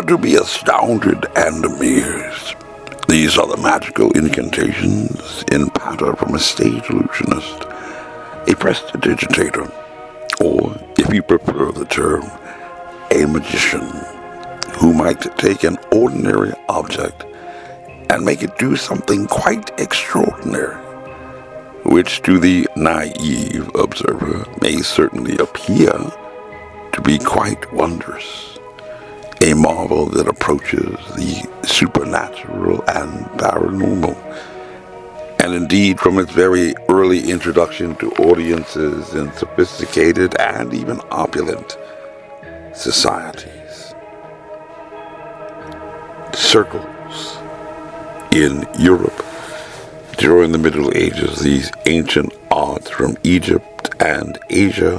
to be astounded and amazed. These are the magical incantations in patter from a stage illusionist, a prestidigitator, or, if you prefer the term, a magician, who might take an ordinary object and make it do something quite extraordinary, which to the naive observer may certainly appear to be quite wondrous, a marvel that approaches the supernatural and paranormal. And indeed, from its very early introduction to audiences in sophisticated and even opulent societies, circles in Europe during the Middle Ages, these ancient arts from Egypt and Asia,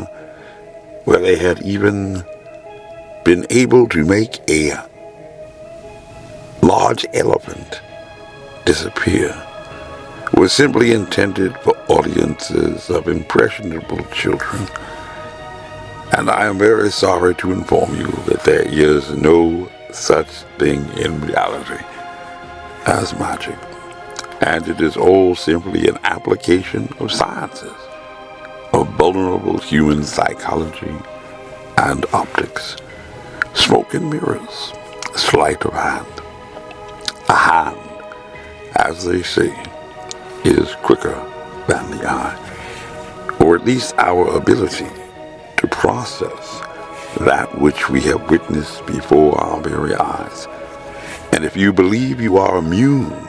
where they had even been able to make a large elephant disappear, was simply intended for audiences of impressionable children. And I am very sorry to inform you that there is no such thing in reality as magic. And it is all simply an application of sciences, of vulnerable human psychology and optics. Smoke and mirrors, sleight of hand. A hand, as they say, is quicker than the eye, or at least our ability to process that which we have witnessed before our very eyes. And if you believe you are immune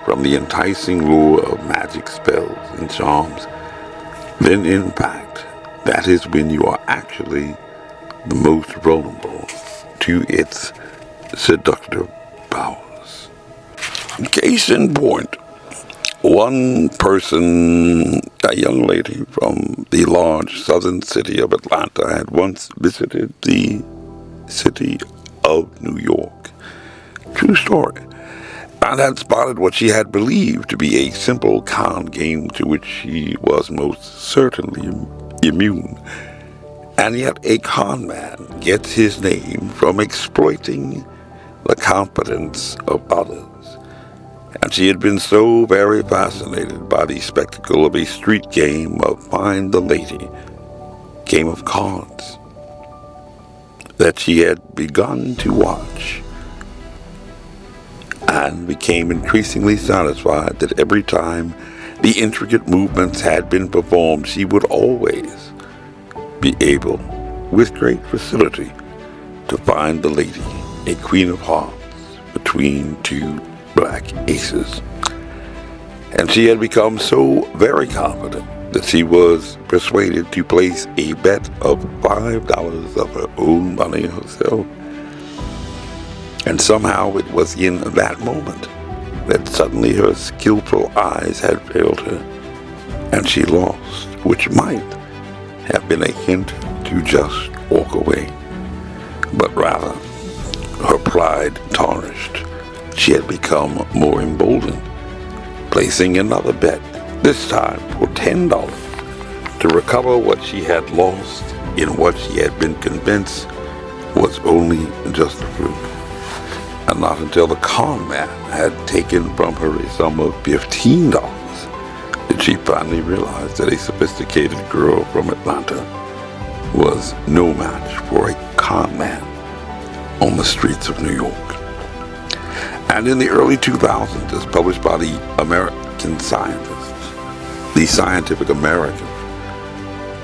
from the enticing lure of magic spells and charms, then in fact, that is when you are actually the most vulnerable to its seductive powers. Case in point, one person, a young lady from the large southern city of Atlanta, had once visited the city of New York. True story. And had spotted what she had believed to be a simple con game to which she was most certainly immune. And yet a con man gets his name from exploiting the confidence of others. And she had been so very fascinated by the spectacle of a street game of Find the Lady, game of cards, that she had begun to watch and became increasingly satisfied that every time the intricate movements had been performed, she would always be able, with great facility, to find the lady, a queen of hearts, between two black aces. And she had become so very confident that she was persuaded to place a bet of $5 of her own money herself. And somehow it was in that moment that suddenly her skillful eyes had failed her, and she lost, which might have been a hint to just walk away. But rather, her pride tarnished, she had become more emboldened, placing another bet, this time for $10, to recover what she had lost in what she had been convinced was only just a fluke. And not until the con man had taken from her a sum of $15 did she finally realize that a sophisticated girl from Atlanta was no match for a con man on the streets of New York. And in the early 2000s, as published by the American Scientists, the Scientific American,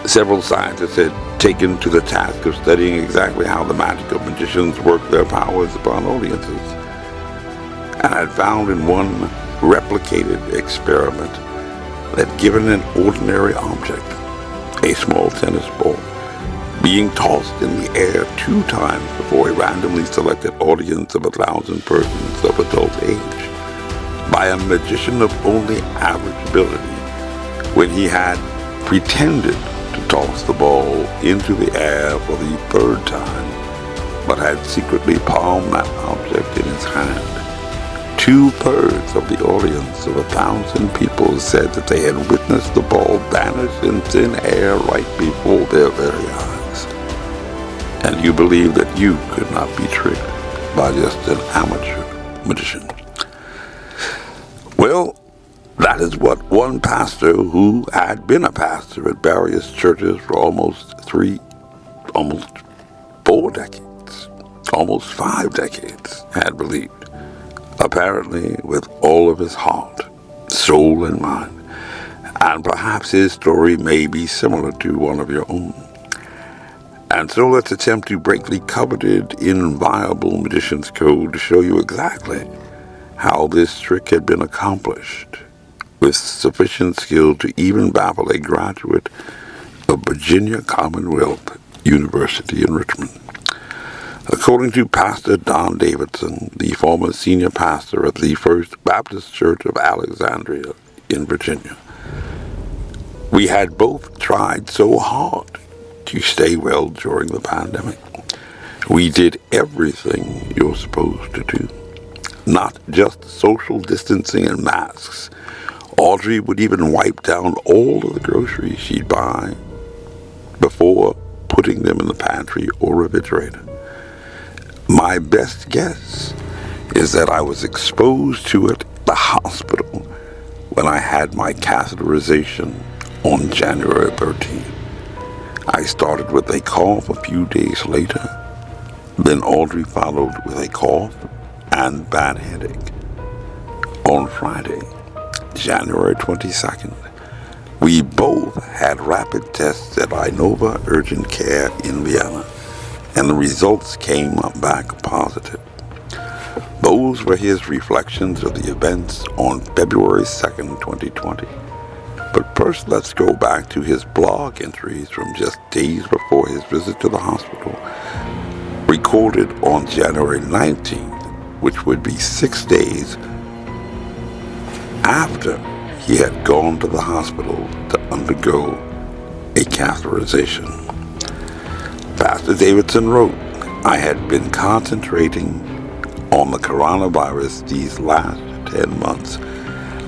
several scientists had taken to the task of studying exactly how the magic of magicians work their powers upon audiences, and had found in one replicated experiment that given an ordinary object, a small tennis ball, being tossed in the air 2 times before a randomly selected audience of 1,000 persons of adult age, by a magician of only average ability, when he had pretended to toss the ball into the air for the 3rd time, but had secretly palmed that object in his hand. 2/3 of the audience of 1,000 people said that they had witnessed the ball vanish in thin air right before their very eyes. And you believe that you could not be tricked by just an amateur magician. Well, that is what one pastor who had been a pastor at various churches for almost 4 decades, almost 5 decades, had believed, apparently with all of his heart, soul, and mind. And perhaps his story may be similar to one of your own. And so let's attempt to break the coveted, inviolable magician's code to show you exactly how this trick had been accomplished with sufficient skill to even baffle a graduate of Virginia Commonwealth University in Richmond. According to Pastor Don Davidson, the former senior pastor at the First Baptist Church of Alexandria in Virginia, we had both tried so hard to stay well during the pandemic. We did everything you're supposed to do, not just social distancing and masks. Audrey would even wipe down all of the groceries she'd buy before putting them in the pantry or refrigerator. My best guess is that I was exposed to it at the hospital when I had my catheterization on January 13th. I started with a cough a few days later. Then Audrey followed with a cough and bad headache. On Friday, January 22nd, we both had rapid tests at Inova Urgent Care in Vienna, and the results came back positive. Those were his reflections of the events on February 2nd, 2020. But first, let's go back to his blog entries from just days before his visit to the hospital, recorded on January 19th, which would be 6 days after he had gone to the hospital to undergo a catheterization. Pastor Davidson wrote, "I had been concentrating on the coronavirus these last 10 months.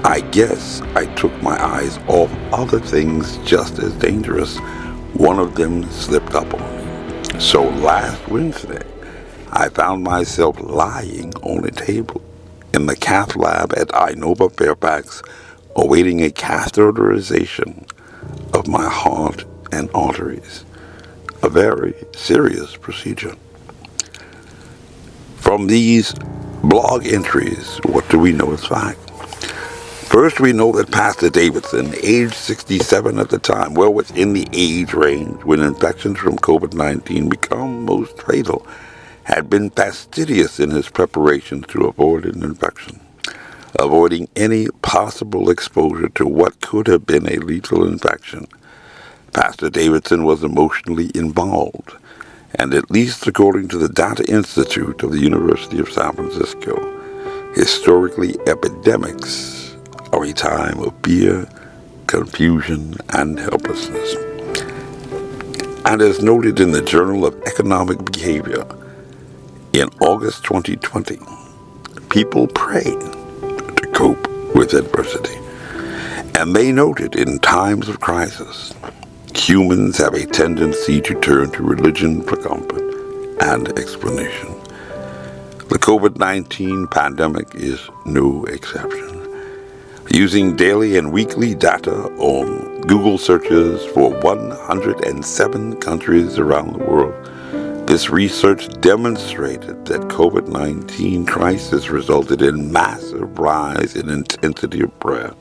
I guess I took my eyes off other things just as dangerous. One of them slipped up on me. So last Wednesday, I found myself lying on a table in the cath lab at Inova Fairfax, awaiting a catheterization of my heart and arteries. A very serious procedure." From these blog entries, what do we know as fact? First, we know that Pastor Davidson, age 67 at the time, well within the age range when infections from COVID-19 become most fatal, had been fastidious in his preparations to avoid an infection, avoiding any possible exposure to what could have been a lethal infection. Pastor Davidson was emotionally involved, and at least according to the Data Institute of the University of San Francisco, historically epidemics are a time of fear, confusion, and helplessness. And as noted in the Journal of Economic Behavior, in August 2020, people prayed to cope with adversity. And they noted in times of crisis, humans have a tendency to turn to religion for comfort and explanation. The COVID-19 pandemic is no exception. Using daily and weekly data on Google searches for 107 countries around the world, this research demonstrated that COVID-19 crisis resulted in massive rise in intensity of prayer.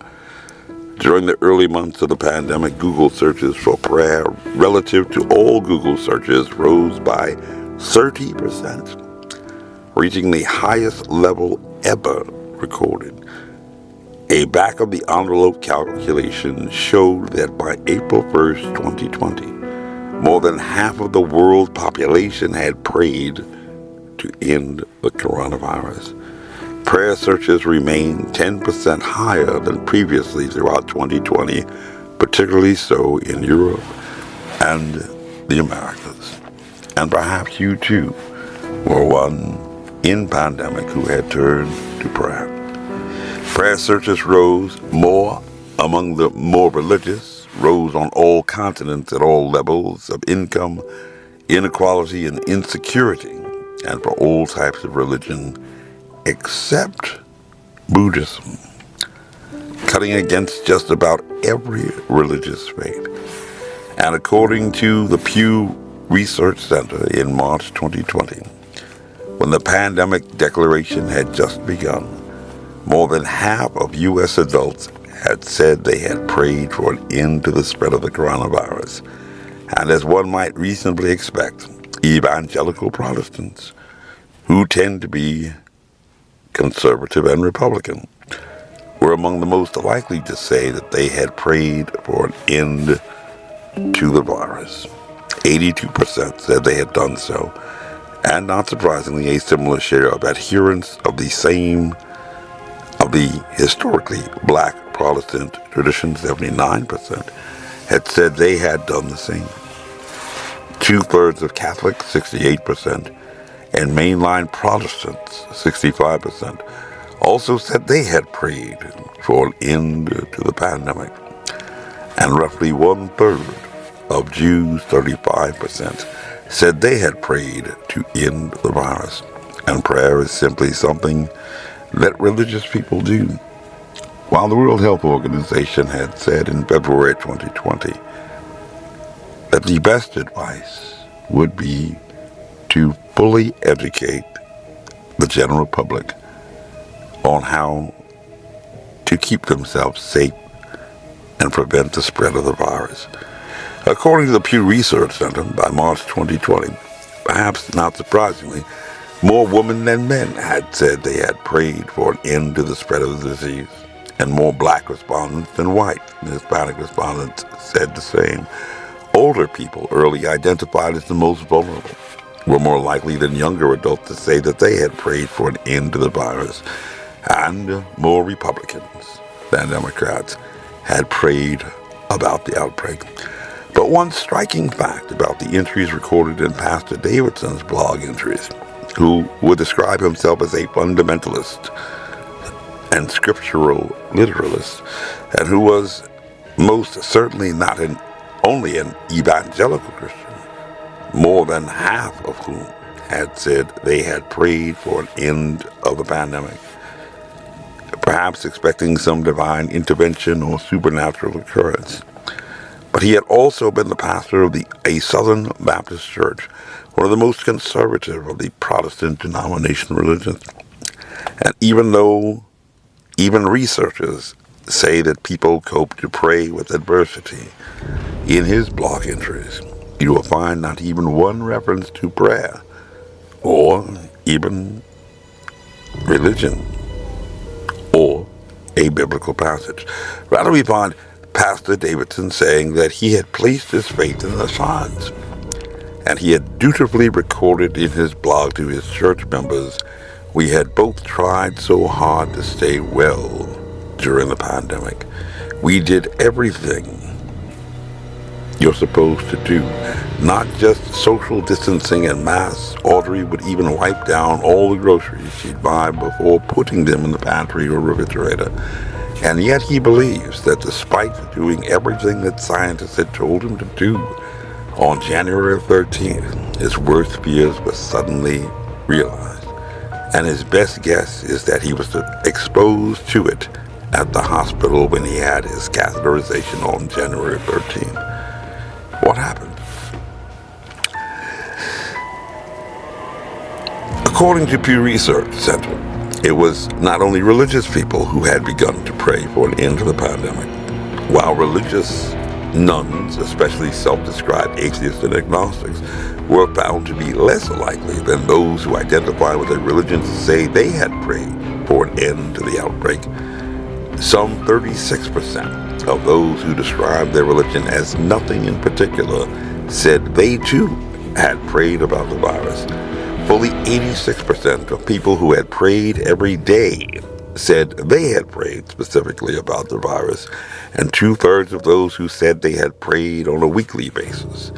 During the early months of the pandemic, Google searches for prayer relative to all Google searches rose by 30%, reaching the highest level ever recorded. A back-of-the-envelope calculation showed that by April 1st, 2020, more than half of the world's population had prayed to end the coronavirus. Prayer searches remained 10% higher than previously throughout 2020, particularly so in Europe and the Americas. And perhaps you too were one in pandemic who had turned to prayer. Prayer searches rose more among the more religious, rose on all continents at all levels of income, inequality, and insecurity, and for all types of religion except Buddhism, cutting against just about every religious faith. And according to the Pew Research Center in March 2020, when the pandemic declaration had just begun, more than half of U.S. adults had said they had prayed for an end to the spread of the coronavirus. And as one might reasonably expect, evangelical Protestants, who tend to be conservative and Republican, were among the most likely to say that they had prayed for an end to the virus. 82% said they had done so, and not surprisingly, a similar share of adherents of the historically black Protestant tradition, 79%, had said they had done the same. 2/3 of Catholics, 68%, and mainline Protestants, 65%, also said they had prayed for an end to the pandemic. And roughly 1/3 of Jews, 35%, said they had prayed to end the virus. And prayer is simply something that religious people do. While the World Health Organization had said in February 2020 that the best advice would be to fully educate the general public on how to keep themselves safe and prevent the spread of the virus. According to the Pew Research Center, by March 2020, perhaps not surprisingly, more women than men had said they had prayed for an end to the spread of the disease, and more black respondents than white and Hispanic respondents said the same. Older people, early identified as the most vulnerable, were more likely than younger adults to say that they had prayed for an end to the virus, and more Republicans than Democrats had prayed about the outbreak. But one striking fact about the entries recorded in Pastor Davidson's blog entries, who would describe himself as a fundamentalist and scriptural literalist, and who was most certainly not only an evangelical Christian, more than half of whom had said they had prayed for an end of the pandemic, perhaps expecting some divine intervention or supernatural occurrence. But he had also been the pastor of a Southern Baptist church, one of the most conservative of the Protestant denomination religions. And even though even researchers say that people cope to pray with adversity, in his blog entries, you will find not even one reference to prayer or even religion or a biblical passage. Rather, we find Pastor Davidson saying that he had placed his faith in the signs, and he had dutifully recorded in his blog to his church members, "We had both tried so hard to stay well during the pandemic. We did everything you're supposed to do, not just social distancing and masks. Audrey would even wipe down all the groceries she'd buy before putting them in the pantry or refrigerator. And yet he believes that despite doing everything that scientists had told him to do, on January 13th, his worst fears were suddenly realized. And his best guess is that he was exposed to it at the hospital when he had his catheterization on January 13th. What happened? According to Pew Research Center, it was not only religious people who had begun to pray for an end to the pandemic, while religious nuns, especially self-described atheists and agnostics, were found to be less likely than those who identify with a religion to say they had prayed for an end to the outbreak. Some 36% of those who described their religion as nothing in particular said they too had prayed about the virus. Fully 86% of people who had prayed every day said they had prayed specifically about the virus, and 2/3 of those who said they had prayed on a weekly basis.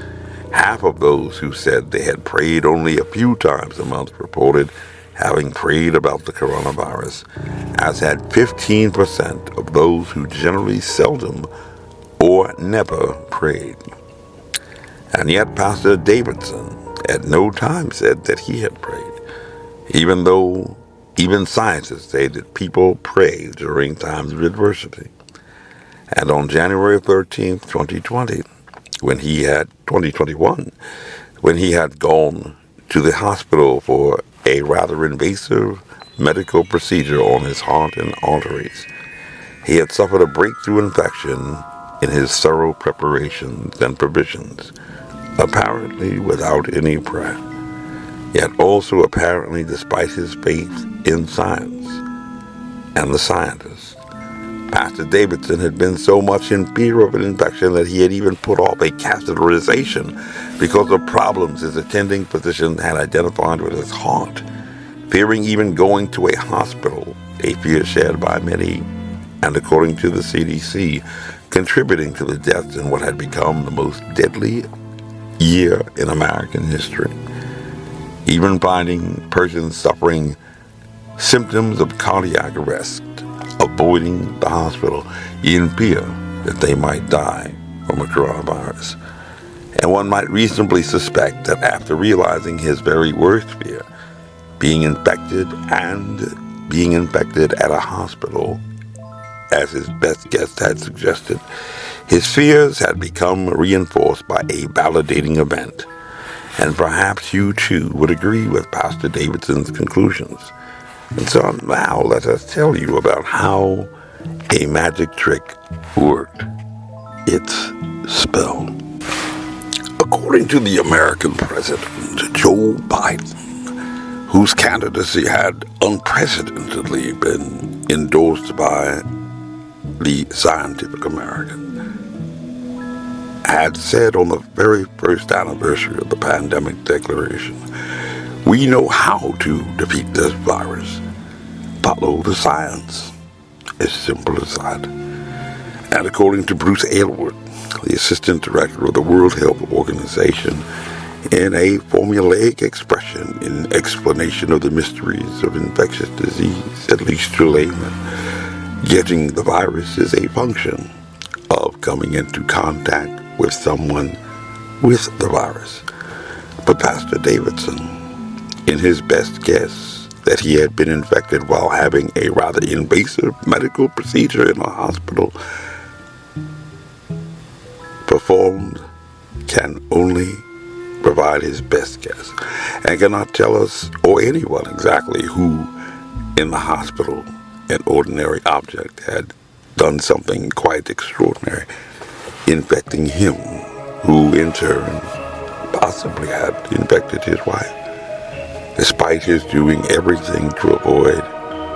Half of those who said they had prayed only a few times a month reported having prayed about the coronavirus, as had 15% of those who generally seldom or never prayed. And yet Pastor Davidson at no time said that he had prayed, even though even scientists say that people pray during times of adversity. And on January 13th, 2021, when he had gone to the hospital for a rather invasive medical procedure on his heart and arteries, he had suffered a breakthrough infection in his thorough preparations and provisions, apparently without any prayer, yet also apparently despite his faith in science and the scientists. Pastor Davidson had been so much in fear of an infection that he had even put off a catheterization because of problems his attending physician had identified with his heart, fearing even going to a hospital, a fear shared by many, and according to the CDC, contributing to the deaths in what had become the most deadly year in American history. Even finding persons suffering symptoms of cardiac arrest, avoiding the hospital in fear that they might die from a coronavirus. And one might reasonably suspect that after realizing his very worst fear, being infected at a hospital, as his best guess had suggested, his fears had become reinforced by a validating event. And perhaps you too would agree with Pastor Davidson's conclusions. And so now let us tell you about how a magic trick worked its spell. According to the American president, Joe Biden, whose candidacy had unprecedentedly been endorsed by the Scientific American, had said on the very first anniversary of the pandemic declaration, "We know how to defeat this virus. Follow the science." As simple as that. And according to Bruce Aylward, the assistant director of the World Health Organization, in a formulaic expression in explanation of the mysteries of infectious disease, at least to laymen, getting the virus is a function of coming into contact with someone with the virus. But Pastor Davidson, in his best guess that he had been infected while having a rather invasive medical procedure in a hospital performed, can only provide his best guess and cannot tell us or anyone exactly who in the hospital, an ordinary object, had done something quite extraordinary, infecting him, who in turn possibly had infected his wife, despite his doing everything to avoid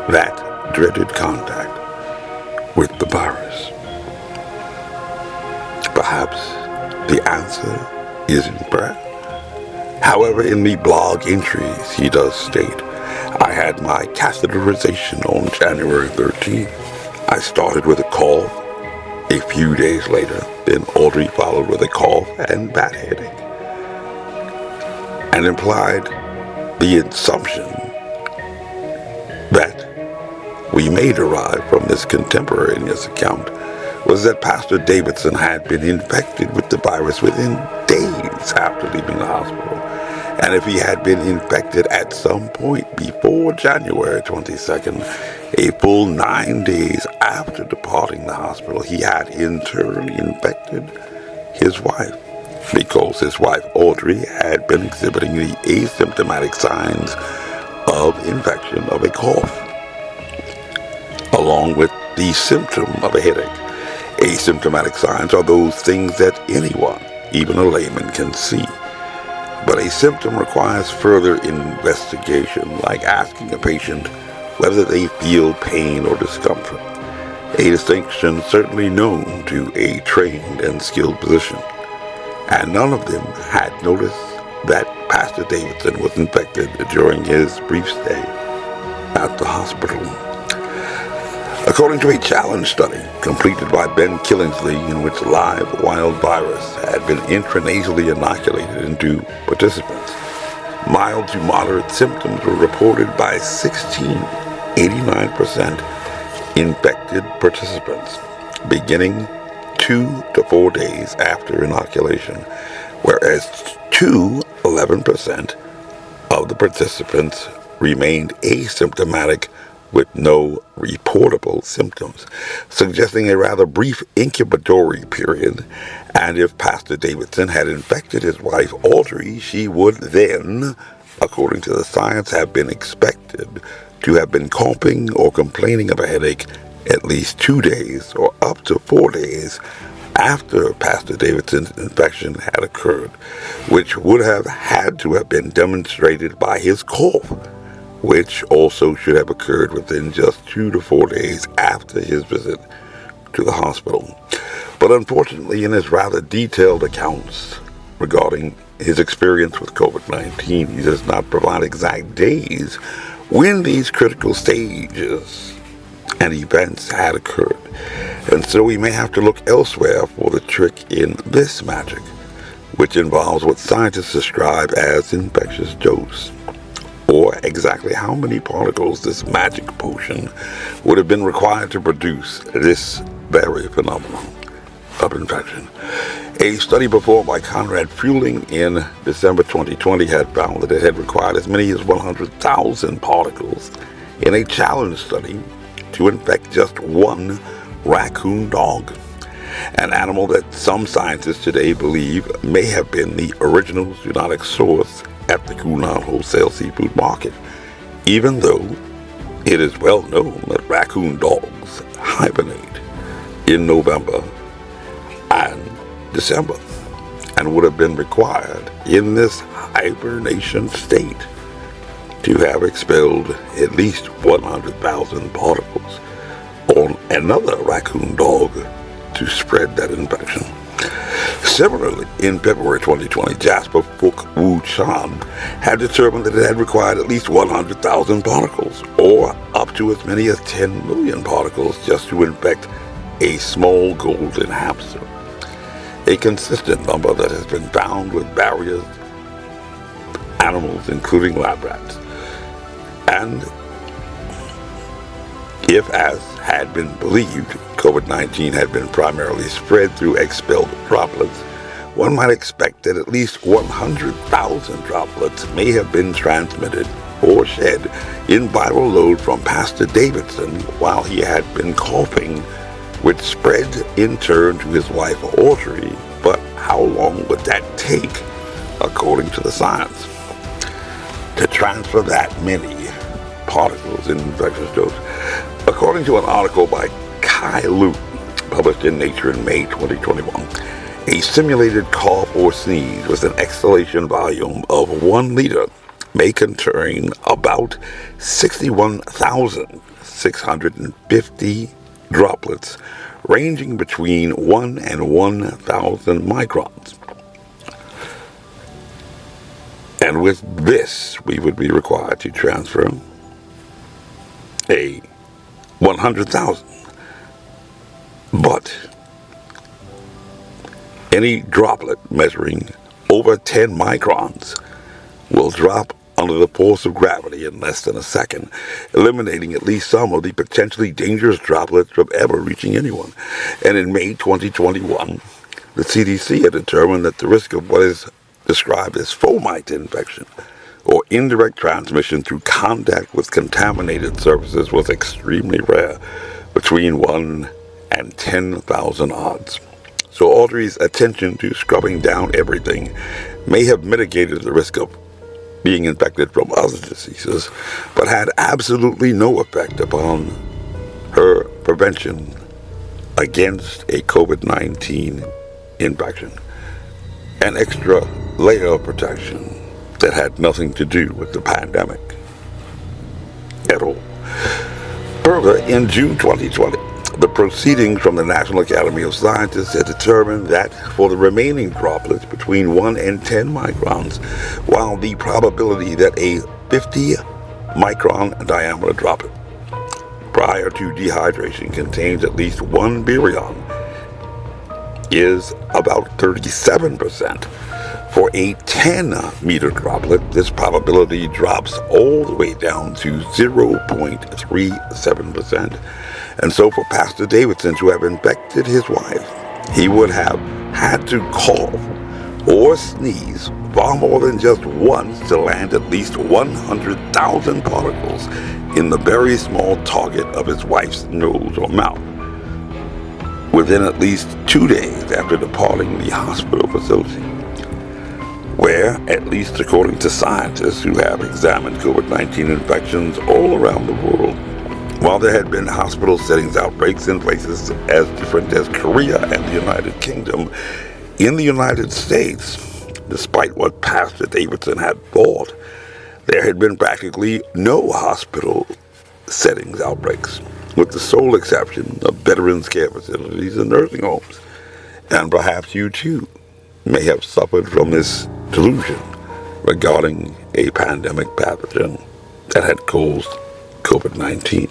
that dreaded contact with the virus. Perhaps the answer is in prayer. However, in the blog entries, he does state, "I had my catheterization on January 13th. I started with a cough. A few days later, then Audrey followed with a cough and bad headache," and implied the assumption that we may derive from this contemporaneous account was that Pastor Davidson had been infected with the virus within days after leaving the hospital. And if he had been infected at some point before January 22nd, a full 9 days after departing the hospital, he had in turn infected his wife, because his wife Audrey had been exhibiting the asymptomatic signs of infection of a cough, along with the symptom of a headache. Asymptomatic signs are those things that anyone, even a layman, can see. But a symptom requires further investigation, like asking a patient whether they feel pain or discomfort, a distinction certainly known to a trained and skilled physician. And none of them had noticed that Pastor Davidson was infected during his brief stay at the hospital. According to a challenge study completed by Ben Killingsley, in which live wild virus had been intranasally inoculated into participants, mild to moderate symptoms were reported by 89% infected participants, beginning 2 to 4 days after inoculation, whereas 11% of the participants remained asymptomatic with no reportable symptoms, suggesting a rather brief incubatory period. And if Pastor Davidson had infected his wife Audrey, she would then, according to the science, have been expected to have been coughing or complaining of a headache at least 2 days or up to 4 days after Pastor Davidson's infection had occurred, which would have had to have been demonstrated by his cough, which also should have occurred within just 2 to 4 days after his visit to the hospital. But unfortunately, in his rather detailed accounts regarding his experience with COVID-19, he does not provide exact days when these critical stages and events had occurred. And so we may have to look elsewhere for the trick in this magic, which involves what scientists describe as infectious dose, or exactly how many particles this magic potion would have been required to produce this very phenomenon of infection. A study performed by Conrad Fueling in December 2020 had found that it had required as many as 100,000 particles in a challenge study to infect just one raccoon dog, an animal that some scientists today believe may have been the original zoonotic source at the Klan wholesale seafood market, even though it is well known that raccoon dogs hibernate in November and December, and would have been required in this hibernation state to have expelled at least 100,000 particles on another raccoon dog to spread that infection. Similarly, in February 2020, Jasper Fook Woo Chan had determined that it had required at least 100,000 particles, or up to as many as 10 million particles, just to infect a small golden hamster, a consistent number that has been found with various animals, including lab rats. And if, as had been believed, COVID-19 had been primarily spread through expelled droplets, one might expect that at least 100,000 droplets may have been transmitted or shed in viral load from Pastor Davidson while he had been coughing, which spread in turn to his wife Audrey. But how long would that take, according to the science, to transfer that many particles in infectious dose? According to an article by Kai Lu, published in Nature in May 2021, a simulated cough or sneeze with an exhalation volume of 1 liter may contain about 61,650 droplets, ranging between 1 and 1,000 microns. And with this, we would be required to transfer a 100,000. But any droplet measuring over 10 microns will drop under the force of gravity in less than a second, eliminating at least some of the potentially dangerous droplets from ever reaching anyone. And in May 2021, the CDC had determined that the risk of what is described as fomite infection, or indirect transmission through contact with contaminated surfaces, was extremely rare, between 1 and 10,000 odds. So Audrey's attention to scrubbing down everything may have mitigated the risk of being infected from other diseases, but had absolutely no effect upon her prevention against a COVID-19 infection. An extra layer of protection that had nothing to do with the pandemic at all. Further, in June 2020, the proceedings from the National Academy of Sciences had determined that for the remaining droplets between 1 and 10 microns, while the probability that a 50 micron diameter droplet prior to dehydration contains at least 1 virion is about 37%. For a 10-meter droplet, this probability drops all the way down to 0.37%. And so for Pastor Davidson to have infected his wife, he would have had to cough or sneeze far more than just once to land at least 100,000 particles in the very small target of his wife's nose or mouth within at least 2 days after departing the hospital facility, where, at least according to scientists who have examined COVID-19 infections all around the world, while there had been hospital settings outbreaks in places as different as Korea and the United Kingdom, in the United States, despite what Pastor Davidson had thought, there had been practically no hospital settings outbreaks, with the sole exception of veterans care facilities and nursing homes. And perhaps you too may have suffered from this delusion regarding a pandemic pathogen that had caused COVID-19.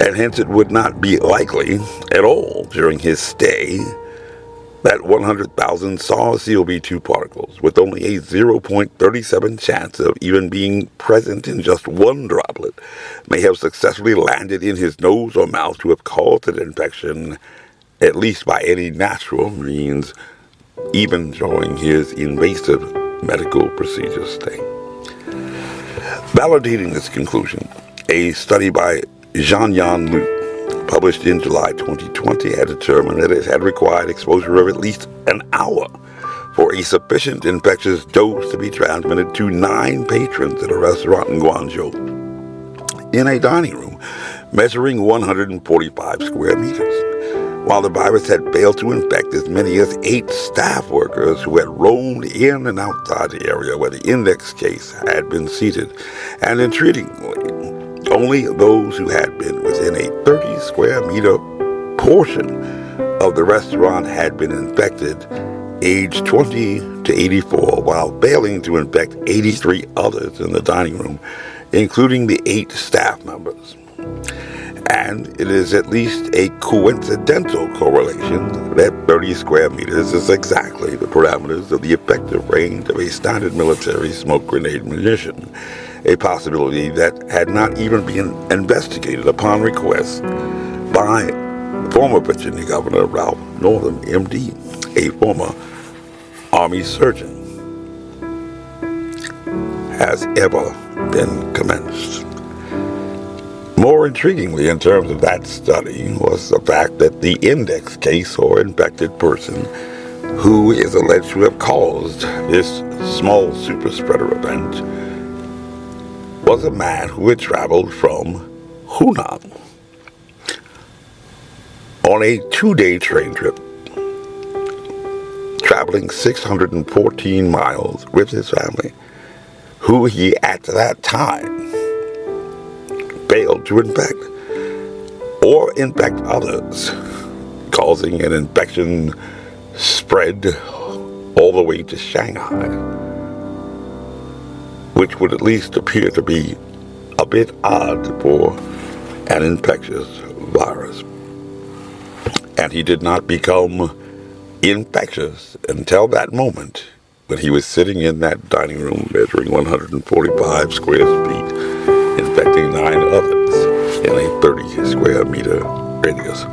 And hence it would not be likely at all during his stay that 100,000 SARS-CoV-2 particles, with only a 0.37 chance of even being present in just one droplet, may have successfully landed in his nose or mouth to have caused an infection, at least by any natural means, even during his invasive medical procedure stay. Validating this conclusion, a study by Jean-Yan Liu, published in July 2020, had determined that it had required exposure of at least an hour for a sufficient infectious dose to be transmitted to 9 patrons at a restaurant in Guangzhou in a dining room measuring 145 square meters, while the virus had failed to infect as many as 8 staff workers who had roamed in and outside the area where the index case had been seated. And intriguingly, only those who had been within a 30 square meter portion of the restaurant had been infected, aged 20 to 84, while failing to infect 83 others in the dining room, including the 8 staff members. And it is at least a coincidental correlation that 30 square meters is exactly the parameters of the effective range of a standard military smoke grenade munition, a possibility that had not even been investigated upon request by former Virginia Governor Ralph Northam, MD, a former Army surgeon, has ever been commenced. More intriguingly in terms of that study was the fact that the index case or infected person who is alleged to have caused this small super spreader event was a man who had traveled from Hunan on a 2-day train trip, traveling 614 miles with his family, who he at that time failed to infect or infect others, causing an infection spread all the way to Shanghai, which would at least appear to be a bit odd for an infectious virus. And he did not become infectious until that moment when he was sitting in that dining room measuring 145 square feet, infecting 9 others in a 30 square meter radius.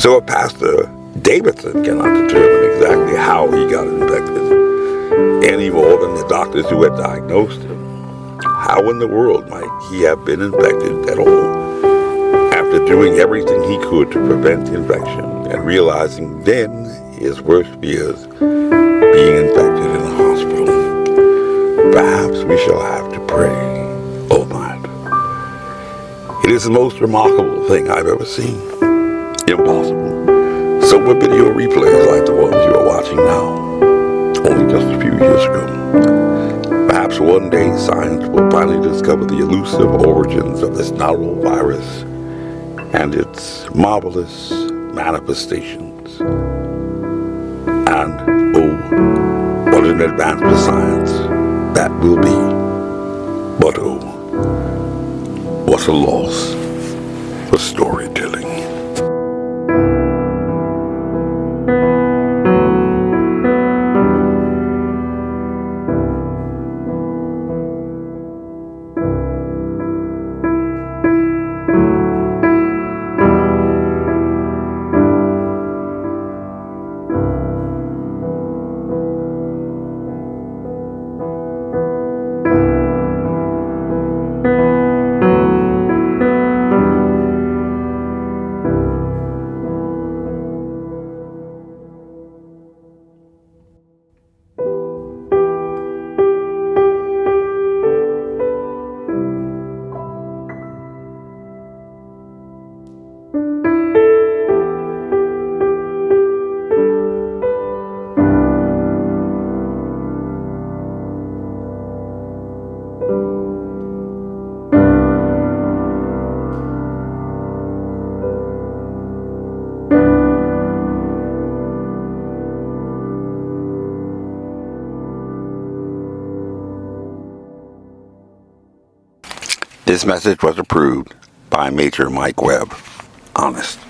So if Pastor Davidson cannot determine exactly how he got infected, any more than the doctors who had diagnosed him, how in the world might he have been infected at all after doing everything he could to prevent infection and realizing then his worst fears, being infected in a hospital? Perhaps we shall have to pray all night. It is the most remarkable thing I've ever seen. Impossible. Silver video replays like the ones you are watching now, only just a few years ago. Perhaps one day science will finally discover the elusive origins of this novel virus and its marvelous manifestations. And, oh, what an advance for science that will be. But, oh, what a loss for storytelling. This message was approved by Major Mike Webb, Honest.